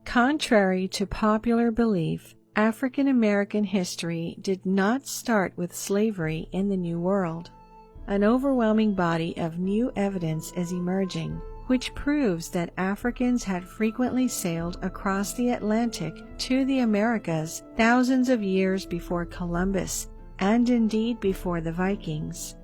Contrary to popular belief, African American history did not start with slavery in the New World. An overwhelming body of new evidence is emerging, which proves that Africans had frequently sailed across the Atlantic to the Americas thousands of years before Columbus, and indeed before the Vikings.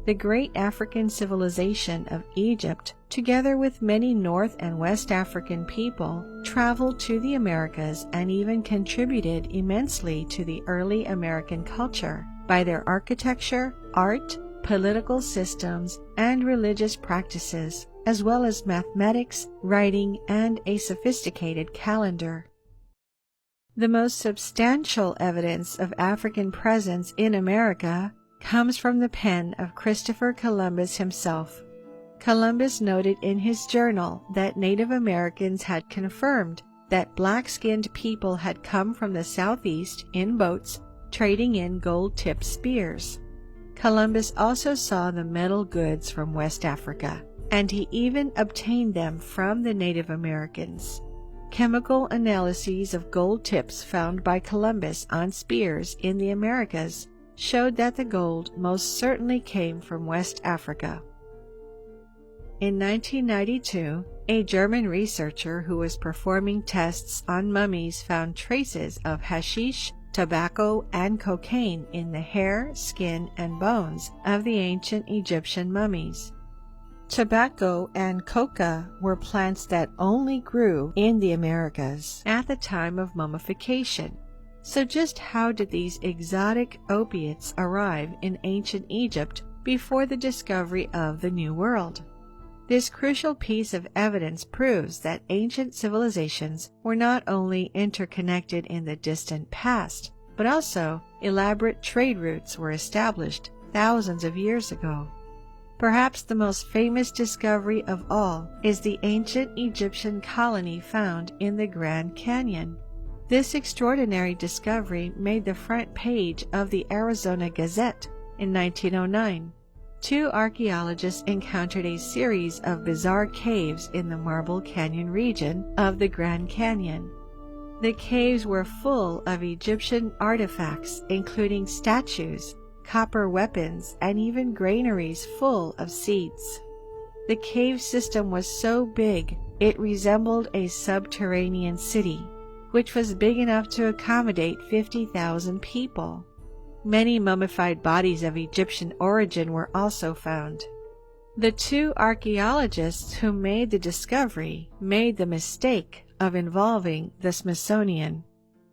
The great African civilization of Egypt, together with many North and West African people, traveled to the Americas and even contributed immensely to the early American culture by their architecture, art, political systems, and religious practices, as well as mathematics, writing, and a sophisticated calendar. The most substantial evidence of African presence in America comes from the pen of Christopher Columbus himself. Columbus noted in his journal that Native Americans had confirmed that black-skinned people had come from the southeast in boats, trading in gold-tipped spears. Columbus also saw the metal goods from West Africa, and he even obtained them from the Native Americans. Chemical analyses of gold tips found by Columbus on spears in the Americas showed that the gold most certainly came from West Africa. In 1992, a German researcher who was performing tests on mummies found traces of hashish, tobacco, and cocaine in the hair, skin, and bones of the ancient Egyptian mummies. Tobacco and coca were plants that only grew in the Americas at the time of mummification. So just how did these exotic opiates arrive in ancient Egypt before the discovery of the New World? This crucial piece of evidence proves that ancient civilizations were not only interconnected in the distant past, but also elaborate trade routes were established thousands of years ago. Perhaps the most famous discovery of all is the ancient Egyptian colony found in the Grand Canyon. This extraordinary discovery made the front page of the Arizona Gazette in 1909. Two archaeologists encountered a series of bizarre caves in the Marble Canyon region of the Grand Canyon. The caves were full of Egyptian artifacts, including statues, copper weapons, and even granaries full of seeds. The cave system was so big it resembled a subterranean city, which was big enough to accommodate 50,000 people. Many mummified bodies of Egyptian origin were also found. The two archaeologists who made the discovery made the mistake of involving the Smithsonian.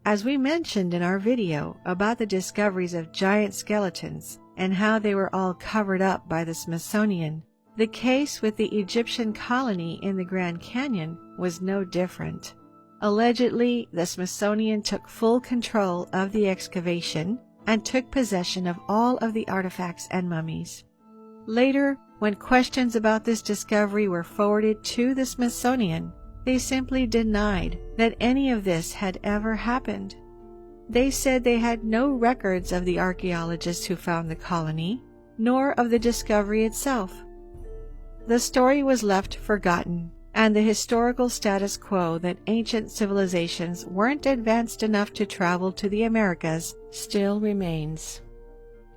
As we mentioned in our video about the discoveries of giant skeletons and how they were all covered up by the Smithsonian, the case with the Egyptian colony in the Grand Canyon was no different. Allegedly, the Smithsonian took full control of the excavation and took possession of all of the artifacts and mummies. Later, when questions about this discovery were forwarded to the Smithsonian, they simply denied that any of this had ever happened. They said they had no records of the archaeologists who found the colony, nor of the discovery itself. The story was left forgotten, and the historical status quo that ancient civilizations weren't advanced enough to travel to the Americas still remains.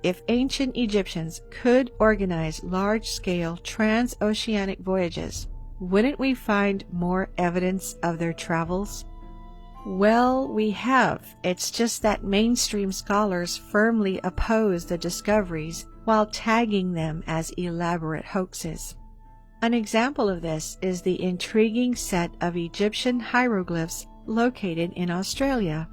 If ancient Egyptians could organize large-scale transoceanic voyages, wouldn't we find more evidence of their travels? Well, we have. It's just that mainstream scholars firmly oppose the discoveries while tagging them as elaborate hoaxes. An example of this is the intriguing set of Egyptian hieroglyphs located in Australia.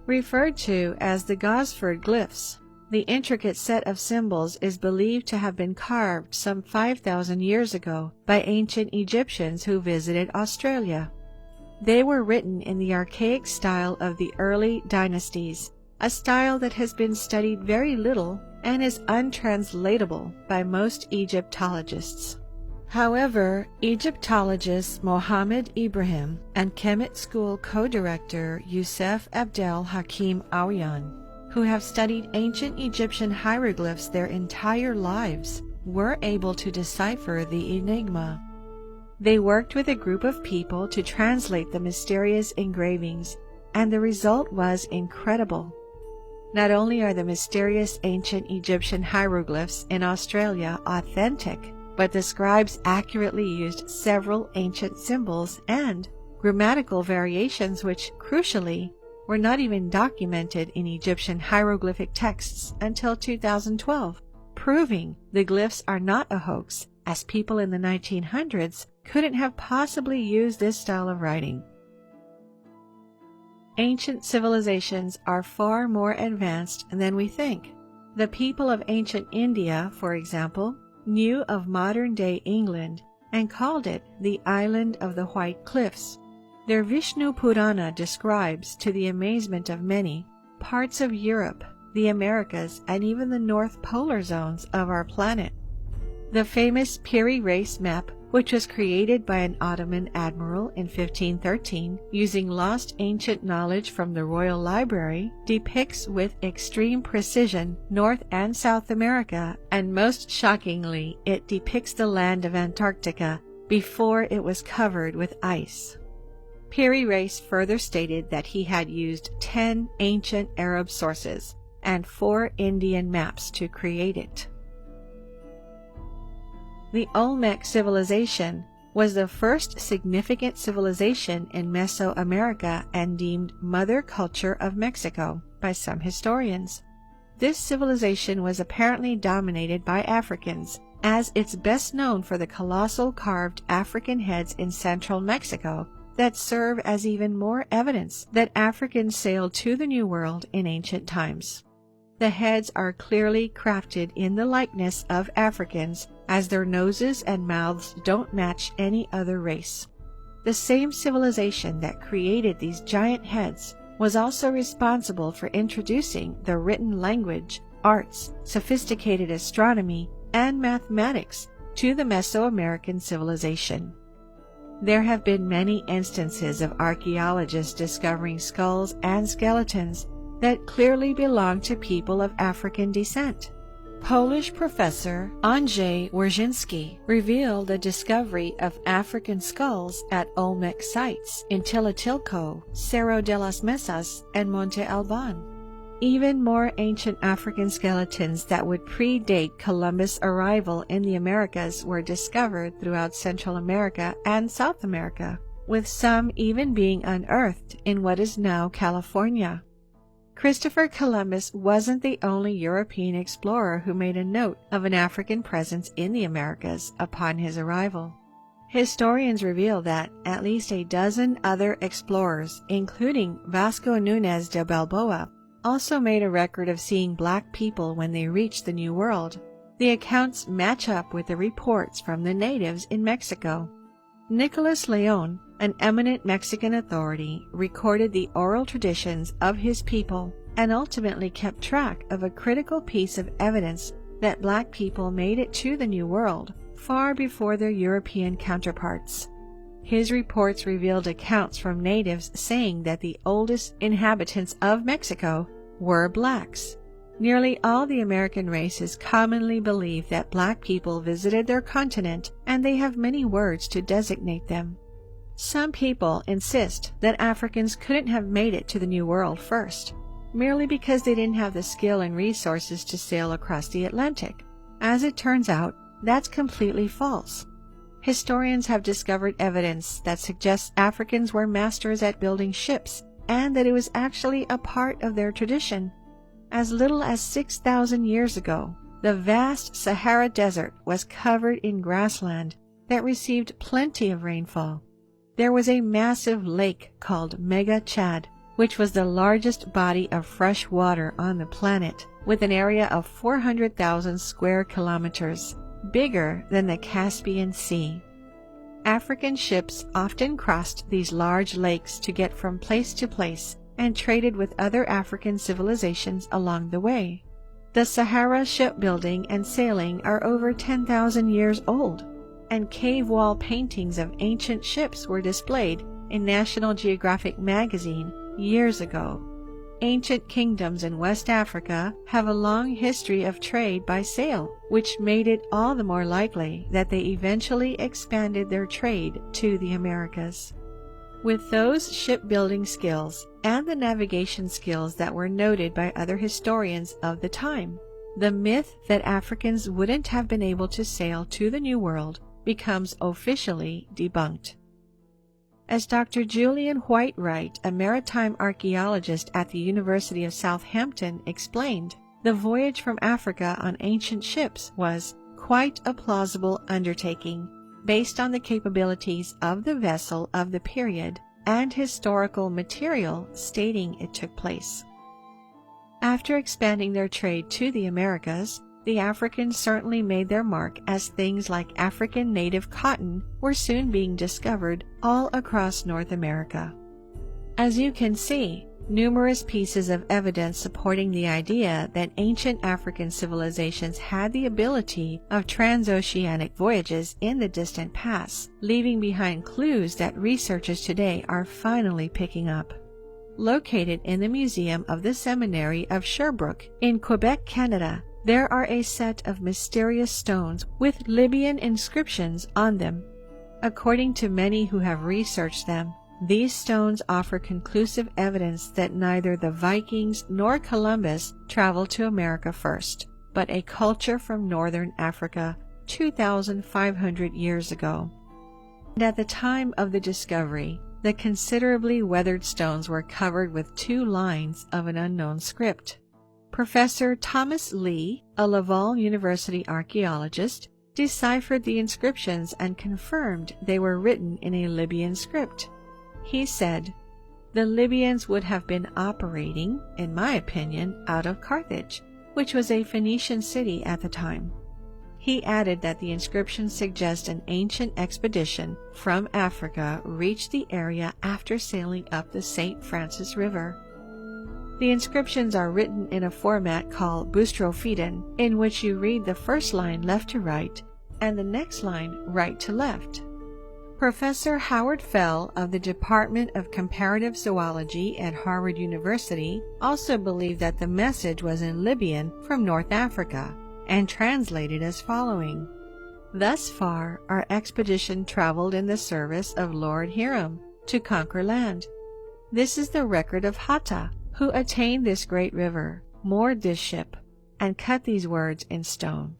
Referred to as the Gosford glyphs, the intricate set of symbols is believed to have been carved some 5,000 years ago by ancient Egyptians who visited Australia. They were written in the archaic style of the early dynasties, a style that has been studied very little and is untranslatable by most Egyptologists. However, Egyptologist Mohammed Ibrahim and Kemet School co-director Youssef Abdel Hakim Aouyan, who have studied ancient Egyptian hieroglyphs their entire lives, were able to decipher the enigma. They worked with a group of people to translate the mysterious engravings, and the result was incredible. Not only are the mysterious ancient Egyptian hieroglyphs in Australia authentic, but the scribes accurately used several ancient symbols and grammatical variations which, crucially, were not even documented in Egyptian hieroglyphic texts until 2012, proving the glyphs are not a hoax, as people in the 1900s couldn't have possibly used this style of writing. Ancient civilizations are far more advanced than we think. The people of ancient India, for example, knew of modern-day England and called it the Island of the White Cliffs. Their Vishnu Purana describes, to the amazement of many, parts of Europe, the Americas, and even the North Polar zones of our planet. The famous Piri Reis map, which was created by an Ottoman admiral in 1513 using lost ancient knowledge from the Royal Library, depicts with extreme precision North and South America, and most shockingly, it depicts the land of Antarctica before it was covered with ice. Piri Reis further stated that he had used 10 ancient Arab sources and 4 Indian maps to create it. The Olmec civilization was the first significant civilization in Mesoamerica and deemed mother culture of Mexico by some historians. This civilization was apparently dominated by Africans, as it's best known for the colossal carved African heads in central Mexico that serve as even more evidence that Africans sailed to the New World in ancient times. The heads are clearly crafted in the likeness of Africans, as their noses and mouths don't match any other race. The same civilization that created these giant heads was also responsible for introducing the written language, arts, sophisticated astronomy, and mathematics to the Mesoamerican civilization. There have been many instances of archaeologists discovering skulls and skeletons that clearly belong to people of African descent. Polish professor Andrzej Wierzyński revealed the discovery of African skulls at Olmec sites in Tlatilco, Cerro de las Mesas, and Monte Alban. Even more ancient African skeletons that would predate Columbus' arrival in the Americas were discovered throughout Central America and South America, with some even being unearthed in what is now California. Christopher Columbus wasn't the only European explorer who made a note of an African presence in the Americas upon his arrival. Historians reveal that at least a dozen other explorers, including Vasco Núñez de Balboa, also made a record of seeing black people when they reached the New World. The accounts match up with the reports from the natives in Mexico. Nicolas Leon, an eminent Mexican authority, recorded the oral traditions of his people and ultimately kept track of a critical piece of evidence that black people made it to the New World far before their European counterparts. His reports revealed accounts from natives saying that the oldest inhabitants of Mexico were blacks. Nearly all the American races commonly believe that black people visited their continent, and they have many words to designate them. Some people insist that Africans couldn't have made it to the New World first, merely because they didn't have the skill and resources to sail across the Atlantic. As it turns out, that's completely false. Historians have discovered evidence that suggests Africans were masters at building ships, and that it was actually a part of their tradition. As little as 6,000 years ago, the vast Sahara Desert was covered in grassland that received plenty of rainfall. There was a massive lake called Mega Chad, which was the largest body of fresh water on the planet, with an area of 400,000 square kilometers, bigger than the Caspian Sea. African ships often crossed these large lakes to get from place to place and traded with other African civilizations along the way. The Sahara shipbuilding and sailing are over 10,000 years old, and cave wall paintings of ancient ships were displayed in National Geographic magazine years ago. Ancient kingdoms in West Africa have a long history of trade by sail, which made it all the more likely that they eventually expanded their trade to the Americas. With those shipbuilding skills and the navigation skills that were noted by other historians of the time, the myth that Africans wouldn't have been able to sail to the New World becomes officially debunked. As Dr. Julian Whitewright, a maritime archaeologist at the University of Southampton, explained, the voyage from Africa on ancient ships was quite a plausible undertaking, based on the capabilities of the vessel of the period and historical material stating it took place. After expanding their trade to the Americas, the Africans certainly made their mark, as things like African native cotton were soon being discovered all across North America. As you can see, numerous pieces of evidence supporting the idea that ancient African civilizations had the ability of transoceanic voyages in the distant past, leaving behind clues that researchers today are finally picking up. Located in the Museum of the Seminary of Sherbrooke in Quebec, Canada, there are a set of mysterious stones with Libyan inscriptions on them. According to many who have researched them, these stones offer conclusive evidence that neither the Vikings nor Columbus traveled to America first, but a culture from northern Africa 2,500 years ago. And at the time of the discovery, the considerably weathered stones were covered with 2 lines of an unknown script. Professor Thomas Lee, a Laval University archaeologist, deciphered the inscriptions and confirmed they were written in a Libyan script. He said, "The Libyans would have been operating, in my opinion, out of Carthage, which was a Phoenician city at the time." He added that the inscriptions suggest an ancient expedition from Africa reached the area after sailing up the St. Francis River. The inscriptions are written in a format called boustrophedon, in which you read the first line left to right and the next line right to left. Professor Howard Fell of the Department of Comparative Zoology at Harvard University also believed that the message was in Libyan from North Africa and translated as following: "Thus far our expedition traveled in the service of Lord Hiram to conquer land. This is the record of Hatta, who attained this great river, moored this ship, and cut these words in stone."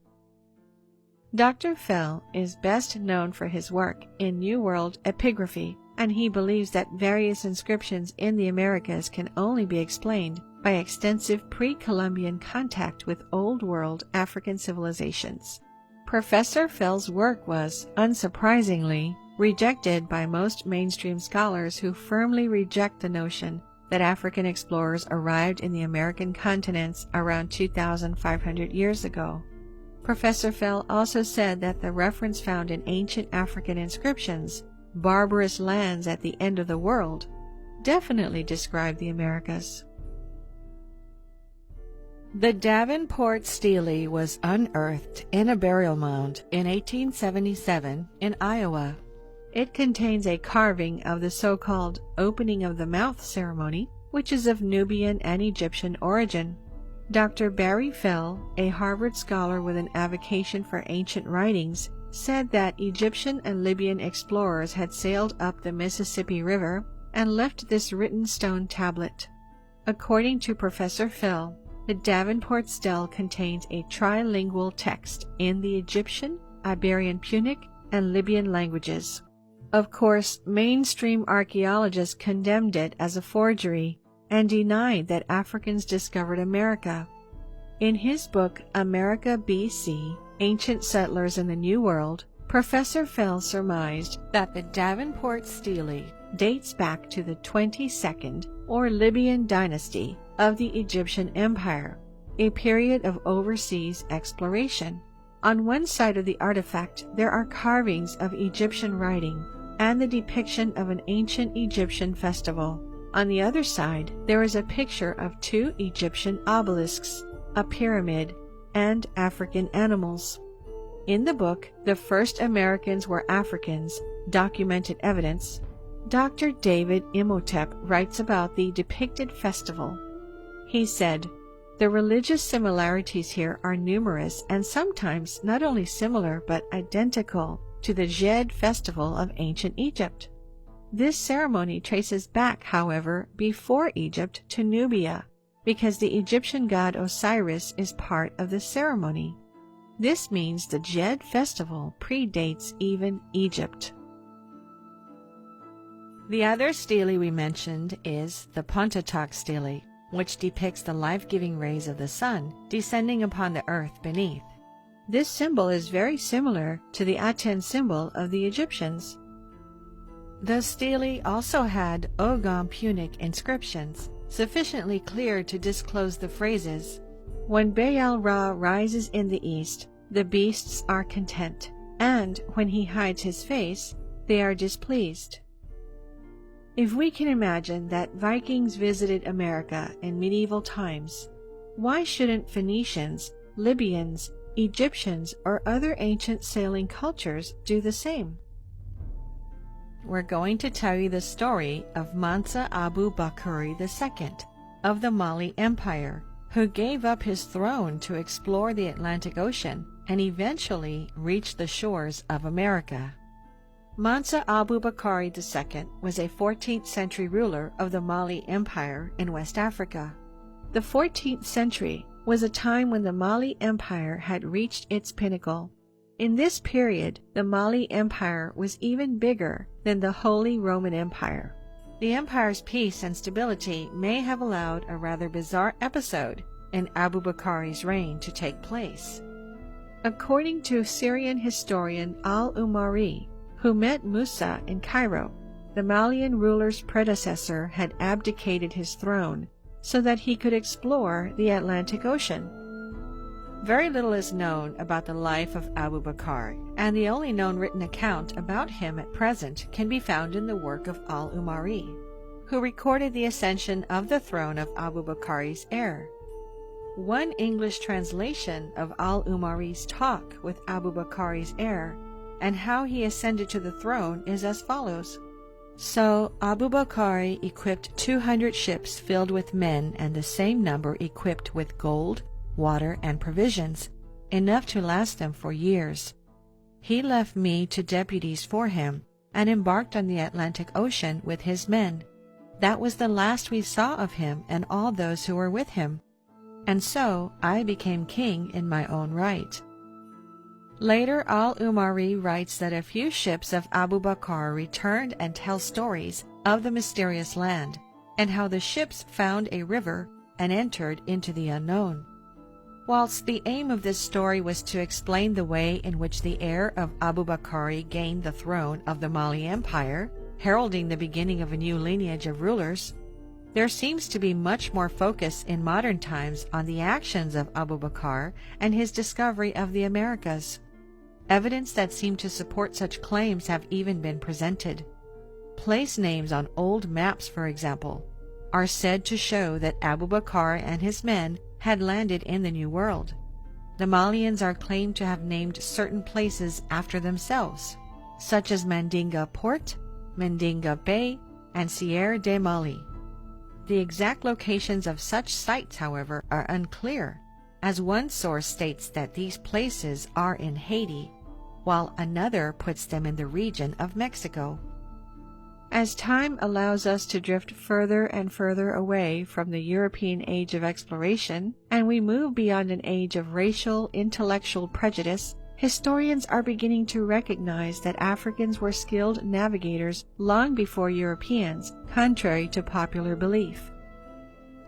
Dr. Fell is best known for his work in New World epigraphy, and he believes that various inscriptions in the Americas can only be explained by extensive pre-Columbian contact with Old World African civilizations. Professor Fell's work was, unsurprisingly, rejected by most mainstream scholars who firmly reject the notion that African explorers arrived in the American continents around 2,500 years ago. Professor Fell also said that the reference found in ancient African inscriptions, "barbarous lands at the end of the world," definitely described the Americas. The Davenport stele was unearthed in a burial mound in 1877 in Iowa. It contains a carving of the so-called opening of the mouth ceremony, which is of Nubian and Egyptian origin. Dr. Barry Fell, a Harvard scholar with an avocation for ancient writings, said that Egyptian and Libyan explorers had sailed up the Mississippi River and left this written stone tablet. According to Professor Fell, the Davenport stele contains a trilingual text in the Egyptian, Iberian Punic, and Libyan languages. Of course, mainstream archaeologists condemned it as a forgery and denied that Africans discovered America. In his book, America B.C., Ancient Settlers in the New World, Professor Fell surmised that the Davenport stele dates back to the 22nd or Libyan dynasty of the Egyptian Empire, a period of overseas exploration. On one side of the artifact, there are carvings of Egyptian writing and the depiction of an ancient Egyptian festival. On the other side, there is a picture of 2 Egyptian obelisks, a pyramid, and African animals. In the book, "The First Americans Were Africans: Documented Evidence," Dr. David Imhotep writes about the depicted festival. He said, "The religious similarities here are numerous and sometimes not only similar but identical to the Djed festival of ancient Egypt. This ceremony traces back, however, before Egypt to Nubia, because the Egyptian god Osiris is part of the ceremony. This means the Djed festival predates even Egypt." The other stele we mentioned is the Pontotoc stele, which depicts the life-giving rays of the sun descending upon the earth beneath. This symbol is very similar to the Aten symbol of the Egyptians. The stele also had Ogham Punic inscriptions, sufficiently clear to disclose the phrases, "When Baal-Ra rises in the east, the beasts are content, and when he hides his face, they are displeased." If we can imagine that Vikings visited America in medieval times, why shouldn't Phoenicians, Libyans, Egyptians, or other ancient sailing cultures do the same? We're going to tell you the story of Mansa Abu Bakr II of the Mali Empire, who gave up his throne to explore the Atlantic Ocean and eventually reach the shores of America. Mansa Abu Bakr II was a 14th century ruler of the Mali Empire in West Africa. The 14th century was a time when the Mali Empire had reached its pinnacle. In this period, the Mali Empire was even bigger than the Holy Roman Empire. The empire's peace and stability may have allowed a rather bizarre episode in Abu Bakr's reign to take place. According to Syrian historian al-Umari, who met Musa in Cairo, the Malian ruler's predecessor had abdicated his throne so that he could explore the Atlantic Ocean. Very little is known about the life of Abu Bakr, and the only known written account about him at present can be found in the work of al-Umari, who recorded the ascension of the throne of Abu Bakr's heir. One English translation of al-Umari's talk with Abu Bakr's heir and how he ascended to the throne is as follows. So Abu Bakr equipped 200 ships filled with men and the same number equipped with gold, water, and provisions, enough to last them for years. He left me to deputies for him and embarked on the Atlantic Ocean with his men. That was the last we saw of him and all those who were with him. And so I became king in my own right. Later, al-Umari writes that a few ships of Abu Bakr returned and tell stories of the mysterious land, and how the ships found a river and entered into the unknown. Whilst the aim of this story was to explain the way in which the heir of Abu Bakr gained the throne of the Mali Empire, heralding the beginning of a new lineage of rulers, there seems to be much more focus in modern times on the actions of Abu Bakr and his discovery of the Americas. Evidence that seemed to support such claims have even been presented. Place names on old maps, for example, are said to show that Abu Bakr and his men had landed in the New World. The Malians are claimed to have named certain places after themselves, such as Mandinga Port, Mandinga Bay, and Sierre de Mali. The exact locations of such sites, however, are unclear, as one source states that these places are in Haiti, while another puts them in the region of Mexico. As time allows us to drift further and further away from the European age of exploration, and we move beyond an age of racial, intellectual prejudice, historians are beginning to recognize that Africans were skilled navigators long before Europeans, contrary to popular belief.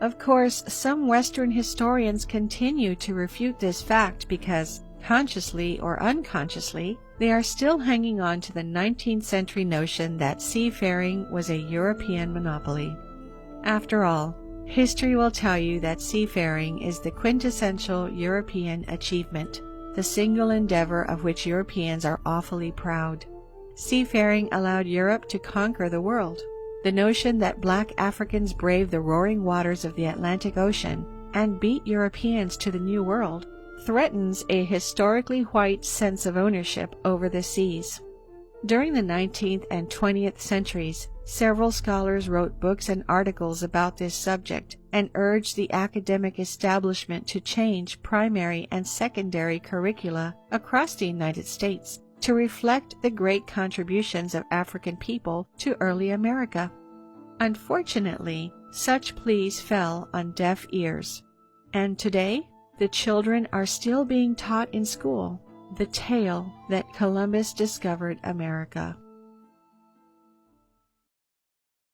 Of course, some Western historians continue to refute this fact because, consciously or unconsciously, they are still hanging on to the 19th century notion that seafaring was a European monopoly. After all, history will tell you that seafaring is the quintessential European achievement, the single endeavor of which Europeans are awfully proud. Seafaring allowed Europe to conquer the world. The notion that black Africans braved the roaring waters of the Atlantic Ocean and beat Europeans to the New World threatens a historically white sense of ownership over the seas. During the 19th and 20th centuries, Several scholars wrote books and articles about this subject and urged the academic establishment to change primary and secondary curricula across the United States to reflect the great contributions of African people to early America. Unfortunately, such pleas fell on deaf ears, and today the children are still being taught in school the tale that Columbus discovered America.